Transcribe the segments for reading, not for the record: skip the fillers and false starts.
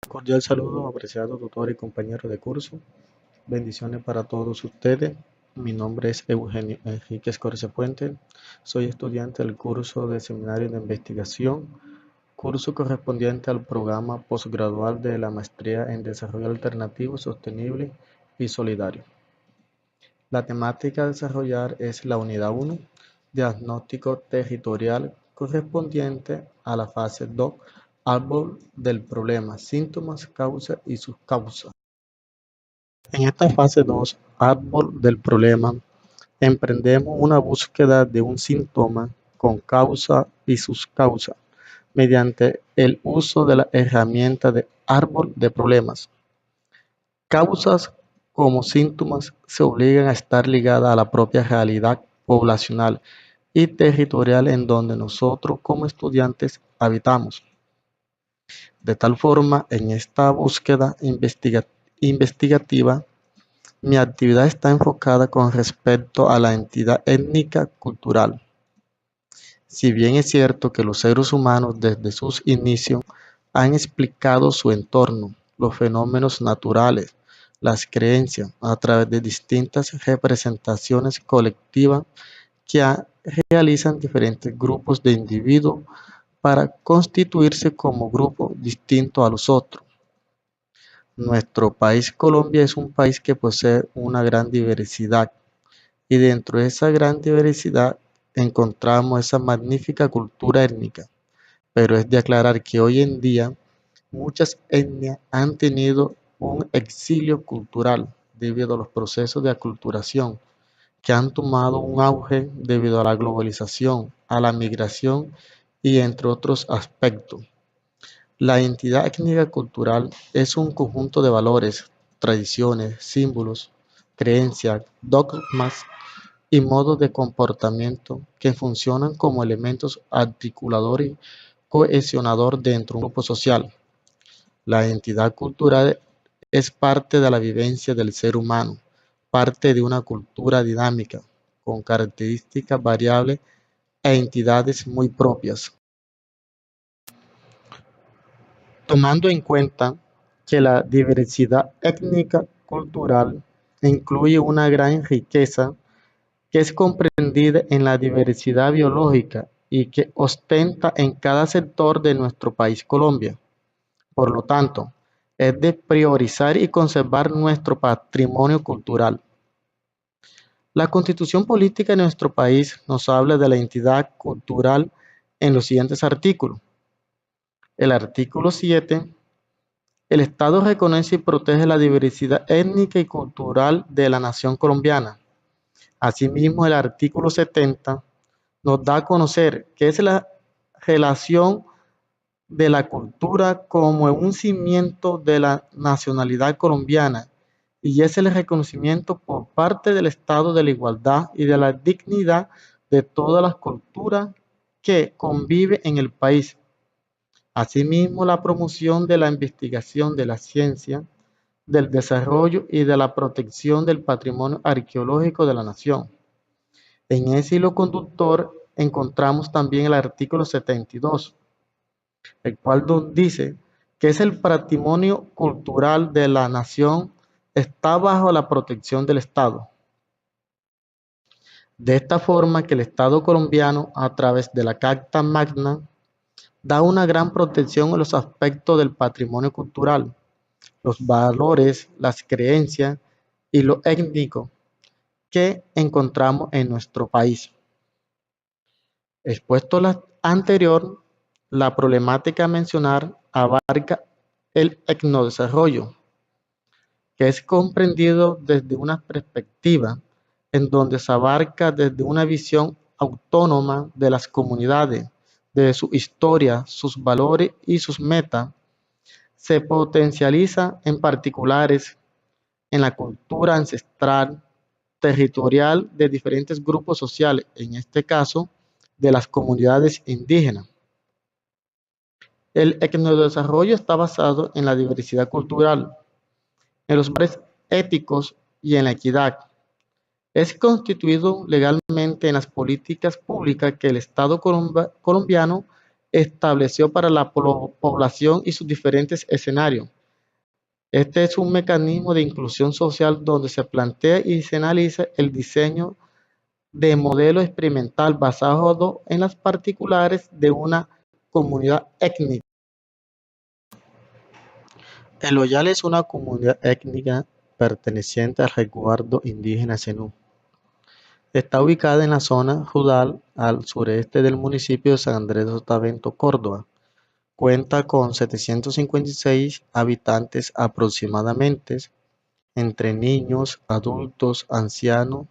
Cordial saludo, apreciado tutor y compañero de curso. Bendiciones para todos ustedes. Mi nombre es Eugenio Enrique Escorce Puente. Soy estudiante del curso de Seminario de Investigación, curso correspondiente al programa posgradual de la Maestría en Desarrollo Alternativo, Sostenible y Solidario. La temática a desarrollar es la unidad 1, diagnóstico territorial correspondiente a la fase 2, árbol del problema, síntomas, causas y sus causas. En esta fase 2, árbol del problema, emprendemos una búsqueda de un síntoma con causa y sus causas mediante el uso de la herramienta de árbol de problemas. Causas como síntomas se obligan a estar ligadas a la propia realidad poblacional y territorial en donde nosotros como estudiantes habitamos. De tal forma, en esta búsqueda investigativa, mi actividad está enfocada con respecto a la entidad étnica cultural. Si bien es cierto que los seres humanos desde sus inicios han explicado su entorno, los fenómenos naturales, las creencias a través de distintas representaciones colectivas que realizan diferentes grupos de individuos para constituirse como grupo distinto a los otros. Nuestro país Colombia es un país que posee una gran diversidad y dentro de esa gran diversidad encontramos esa magnífica cultura étnica, pero es de aclarar que hoy en día muchas etnias han tenido un exilio cultural debido a los procesos de aculturación que han tomado un auge debido a la globalización, a la migración y entre otros aspectos. La identidad étnica cultural es un conjunto de valores, tradiciones, símbolos, creencias, dogmas y modos de comportamiento que funcionan como elementos articuladores y cohesionador dentro de un grupo social. La identidad cultural es parte de la vivencia del ser humano, parte de una cultura dinámica, con características variables e entidades muy propias. Tomando en cuenta que la diversidad étnica cultural incluye una gran riqueza que es comprendida en la diversidad biológica y que ostenta en cada sector de nuestro país Colombia. Por lo tanto, es de priorizar y conservar nuestro patrimonio cultural. La Constitución política de nuestro país nos habla de la identidad cultural en los siguientes artículos. El artículo 7, el Estado reconoce y protege la diversidad étnica y cultural de la nación colombiana. Asimismo, el artículo 70 nos da a conocer qué es la relación de la cultura como un cimiento de la nacionalidad colombiana y es el reconocimiento por parte del Estado de la igualdad y de la dignidad de todas las culturas que conviven en el país. Asimismo, la promoción de la investigación de la ciencia, del desarrollo y de la protección del patrimonio arqueológico de la nación. En ese hilo conductor encontramos también el artículo 72, el cual dice que es el patrimonio cultural de la nación está bajo la protección del Estado. De esta forma que el Estado colombiano, a través de la Carta Magna, da una gran protección a los aspectos del patrimonio cultural, los valores, las creencias y lo étnico que encontramos en nuestro país. Expuesto lo anterior, la problemática a mencionar abarca el etnodesarrollo, que es comprendido desde una perspectiva en donde se abarca desde una visión autónoma de las comunidades, de su historia, sus valores y sus metas, se potencializa en particulares en la cultura ancestral, territorial de diferentes grupos sociales, en este caso de las comunidades indígenas. El etnodesarrollo está basado en la diversidad cultural, en los valores éticos y en la equidad. Es constituido legalmente en las políticas públicas que el Estado colombiano estableció para la población y sus diferentes escenarios, Este es un mecanismo de inclusión social donde se plantea y se analiza el diseño de modelo experimental basado en las particulares de una comunidad étnica. El Oyal es una comunidad étnica perteneciente al resguardo indígena Zenú. Está ubicada en la zona rural al sureste del municipio de San Andrés de Sotavento, Córdoba. Cuenta con 756 habitantes aproximadamente, entre niños, adultos, ancianos,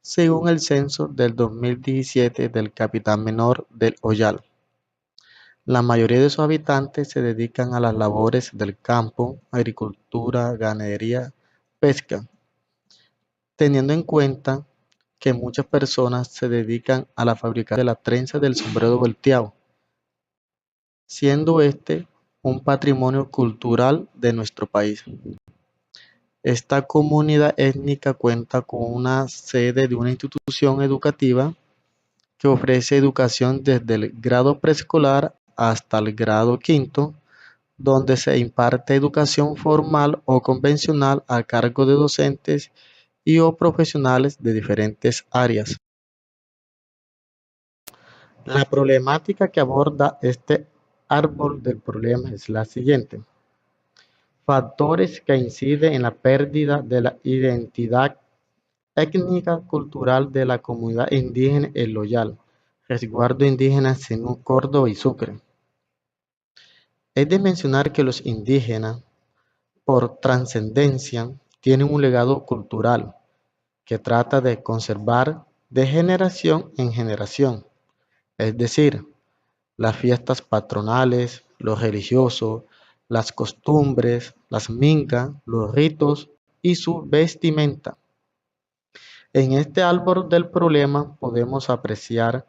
según el censo del 2017 del Capitán Menor del Oyal. La mayoría de sus habitantes se dedican a las labores del campo, agricultura, ganadería, pesca, teniendo en cuenta que muchas personas se dedican a la fabricación de la trenza del sombrero volteado, siendo este un patrimonio cultural de nuestro país. Esta comunidad étnica cuenta con una sede de una institución educativa que ofrece educación desde el grado preescolar hasta el grado quinto, donde se imparte educación formal o convencional a cargo de docentes y o profesionales de diferentes áreas. La problemática que aborda este árbol del problema es la siguiente. Factores que inciden en la pérdida de la identidad étnica cultural de la comunidad indígena El Loyal, resguardo indígena Zenú, Córdoba y Sucre. Es de mencionar que los indígenas, por trascendencia, tienen un legado cultural que trata de conservar de generación en generación, es decir, las fiestas patronales, lo religioso, las costumbres, las mingas, los ritos y su vestimenta. En este árbol del problema podemos apreciar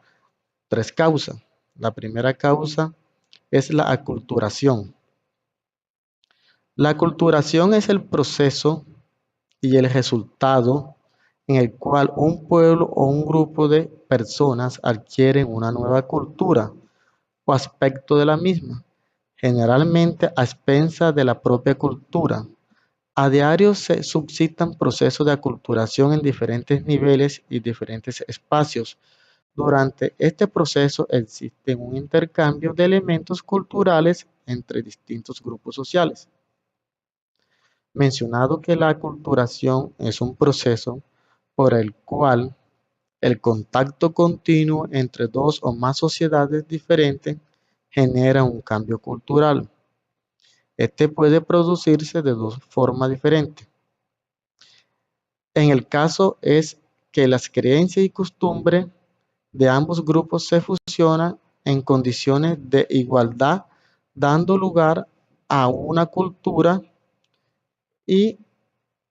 tres causas. La primera causa es la aculturación. La aculturación es el proceso y el resultado en el cual un pueblo o un grupo de personas adquieren una nueva cultura o aspecto de la misma, generalmente a expensas de la propia cultura. A diario se suscitan procesos de aculturación en diferentes niveles y diferentes espacios. Durante este proceso existe un intercambio de elementos culturales entre distintos grupos sociales. Mencionado que la aculturación es un proceso por el cual el contacto continuo entre dos o más sociedades diferentes genera un cambio cultural. Este puede producirse de dos formas diferentes. En el caso es que las creencias y costumbres de ambos grupos se fusionan en condiciones de igualdad, dando lugar a una cultura, y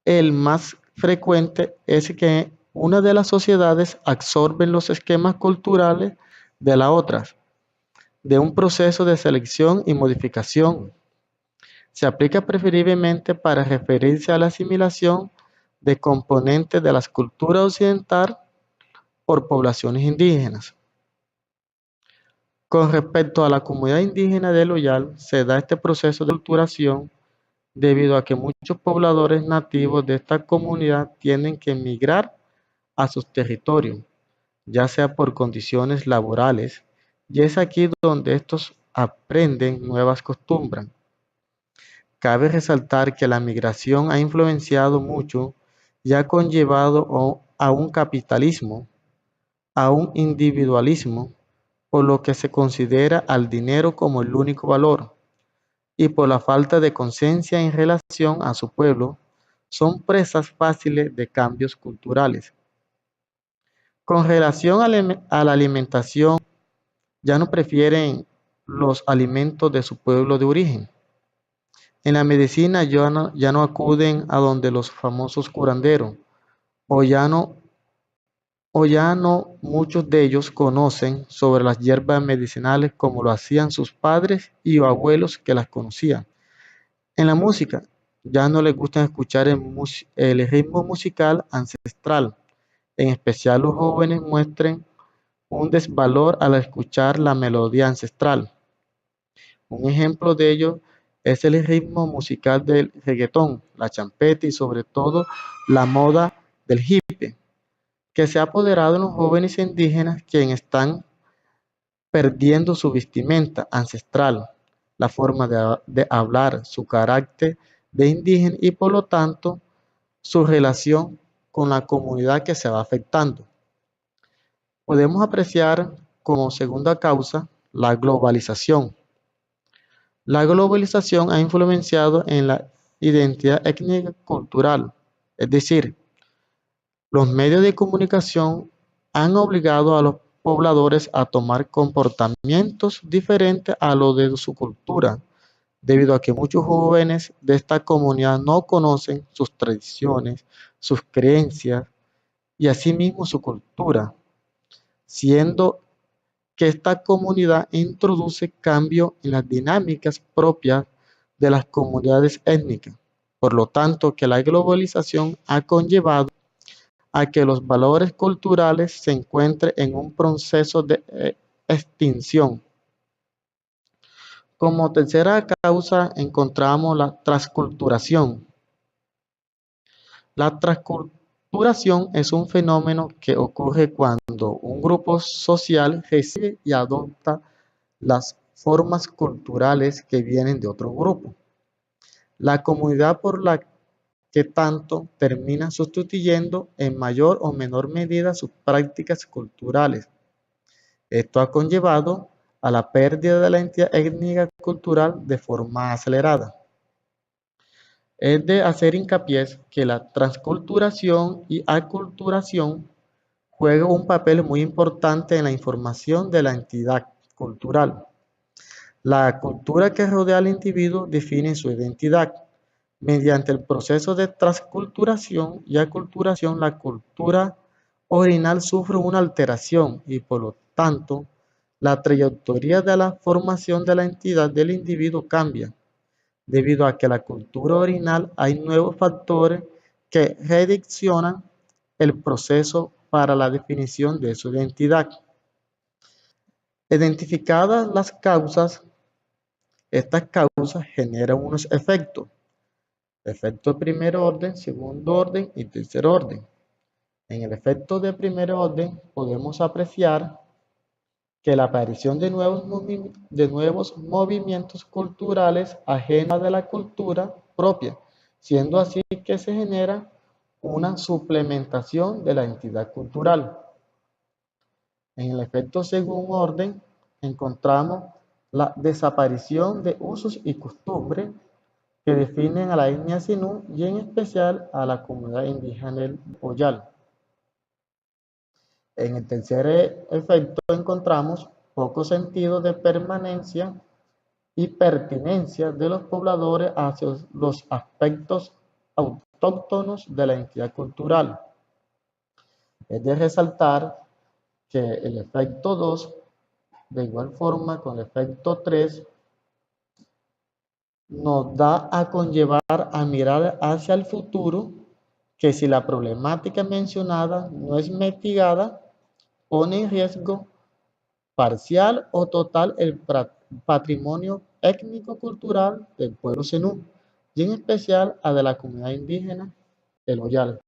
el más frecuente es que una de las sociedades absorbe los esquemas culturales de la otra, de un proceso de selección y modificación. Se aplica preferiblemente para referirse a la asimilación de componentes de las culturas occidentales por poblaciones indígenas. Con respecto a la comunidad indígena de Loyal, se da este proceso de aculturación debido a que muchos pobladores nativos de esta comunidad tienen que emigrar a sus territorios, ya sea por condiciones laborales, y es aquí donde estos aprenden nuevas costumbres. Cabe resaltar que la migración ha influenciado mucho y ha conllevado a un capitalismo, a un individualismo, por lo que se considera al dinero como el único valor, y por la falta de conciencia en relación a su pueblo, son presas fáciles de cambios culturales. Con relación a la alimentación, ya no prefieren los alimentos de su pueblo de origen. En la medicina ya no acuden a donde los famosos curanderos, o ya no muchos de ellos conocen sobre las hierbas medicinales como lo hacían sus padres y abuelos que las conocían. En la música, ya no les gusta escuchar el ritmo musical ancestral. En especial los jóvenes muestran un desvalor al escuchar la melodía ancestral. Un ejemplo de ello es el ritmo musical del reggaetón, la champeta y sobre todo la moda del hippie, que se ha apoderado en los jóvenes indígenas quienes están perdiendo su vestimenta ancestral, la forma de hablar, su carácter de indígena y por lo tanto su relación con la comunidad que se va afectando. Podemos apreciar como segunda causa la globalización. La globalización ha influenciado en la identidad étnica cultural, es decir, los medios de comunicación han obligado a los pobladores a tomar comportamientos diferentes a los de su cultura, debido a que muchos jóvenes de esta comunidad no conocen sus tradiciones, sus creencias y asimismo su cultura, siendo que esta comunidad introduce cambios en las dinámicas propias de las comunidades étnicas. Por lo tanto, que la globalización ha conllevado a que los valores culturales se encuentren en un proceso de extinción. Como tercera causa encontramos la transculturación. La transculturación es un fenómeno que ocurre cuando un grupo social recibe y adopta las formas culturales que vienen de otro grupo. La comunidad por la que tanto termina sustituyendo en mayor o menor medida sus prácticas culturales. Esto ha conllevado a la pérdida de la identidad étnica cultural de forma acelerada. Es de hacer hincapié que la transculturación y aculturación juegan un papel muy importante en la información de la entidad cultural. La cultura que rodea al individuo define su identidad. Mediante el proceso de transculturación y aculturación, la cultura original sufre una alteración y por lo tanto la trayectoria de la formación de la entidad del individuo cambia. Debido a que la cultura original hay nuevos factores que redireccionan el proceso para la definición de su identidad. Identificadas las causas, estas causas generan unos efectos. Efecto de primer orden, segundo orden y tercer orden. En el efecto de primer orden podemos apreciar que la aparición de nuevos movimientos culturales ajenos de la cultura propia, siendo así que se genera una suplementación de la entidad cultural. En el efecto segundo orden encontramos la desaparición de usos y costumbres que definen a la etnia Sinú y en especial a la comunidad indígena del Oyal. En el tercer efecto encontramos poco sentido de permanencia y pertinencia de los pobladores hacia los aspectos autóctonos de la entidad cultural. Es de resaltar que el efecto 2, de igual forma con el efecto 3, nos da a conllevar a mirar hacia el futuro, que si la problemática mencionada no es mitigada, pone en riesgo parcial o total el patrimonio étnico-cultural del pueblo Zenú y en especial a de la comunidad indígena El Oyal.